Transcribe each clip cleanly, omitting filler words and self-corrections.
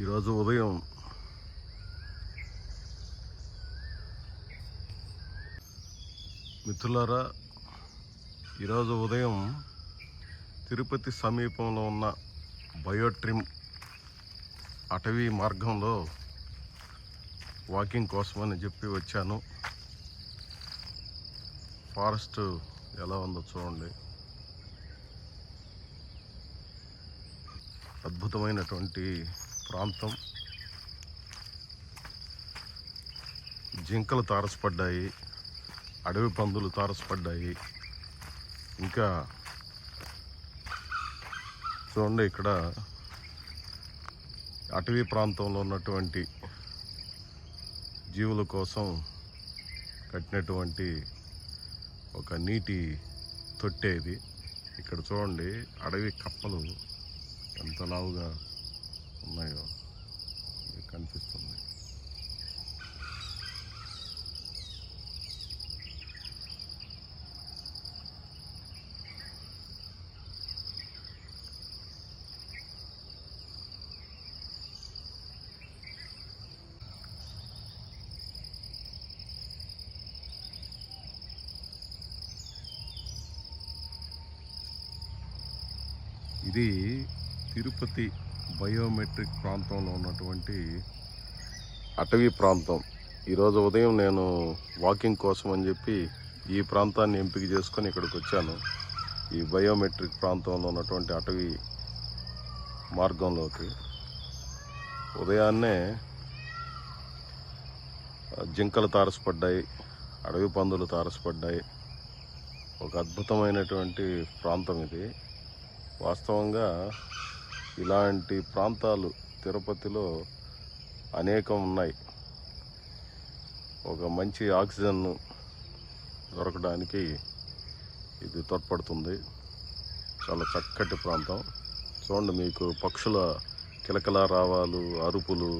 ఈరోజు ఉదయం మిత్రులారా, ఈరోజు ఉదయం తిరుపతి సమీపంలో ఉన్న బయోట్రిమ్ అటవీ మార్గంలో వాకింగ్ కోసమని చెప్పి వచ్చాను. ఫారెస్ట్ ఎలా ఉందో చూడండి. అద్భుతమైనటువంటి ప్రాంతం. జింకలు తారసపడ్డాయి, అడవి పందులు తారసపడ్డాయి. ఇంకా చూడండి, ఇక్కడ అటవీ ప్రాంతంలో ఉన్నటువంటి జీవుల కోసం కట్టినటువంటి ఒక నీటి తొట్టె ఇది. ఇక్కడ చూడండి, అడవి కప్పలు ఎంత లావుగా ఉన్నాయో మీకు కనిపిస్తుంది. ఇది తిరుపతి బయోమెట్రిక్ ప్రాంతంలో ఉన్నటువంటి అటవీ ప్రాంతం. ఈరోజు ఉదయం నేను వాకింగ్ కోసం అని చెప్పి ఈ ప్రాంతాన్ని ఎంపిక చేసుకొని ఇక్కడికి వచ్చాను. ఈ బయోమెట్రిక్ ప్రాంతంలో ఉన్నటువంటి అటవీ మార్గంలోకి ఉదయాన్నే జింకలు తారసపడ్డాయి, అడవి పందులు తారసపడ్డాయి. ఒక అద్భుతమైనటువంటి ప్రాంతం ఇది. వాస్తవంగా ఇలాంటి ప్రాంతాలు తిరుపతిలో అనేకం ఉన్నాయి. ఒక మంచి ఆక్సిజన్ దొరకడానికి ఇది తోడ్పడుతుంది. చాలా చక్కటి ప్రాంతం. చూడండి, మీకు పక్షుల కిలకిలా రావాలు, అరుపులు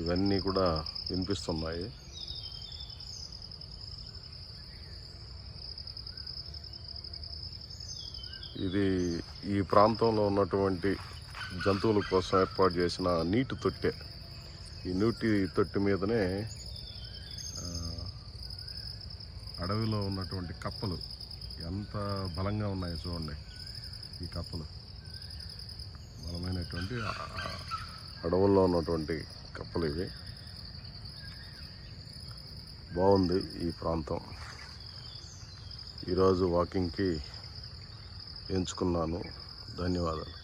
ఇవన్నీ కూడా వినిపిస్తున్నాయి. ఇది ఈ ప్రాంతంలో ఉన్నటువంటి జంతువుల కోసం ఏర్పాటు చేసిన నీటి తొట్టె. ఈ నీటి తొట్టె మీదనే అడవిలో ఉన్నటువంటి కప్పలు ఎంత బలంగా ఉన్నాయో చూడండి. ఈ కప్పలు బలమైనటువంటి అడవుల్లో ఉన్నటువంటి కప్పలు ఇవి. బాగుంది ఈ ప్రాంతం. ఈరోజు వాకింగ్కి ఎంచుకున్నాను. ధన్యవాదాలు.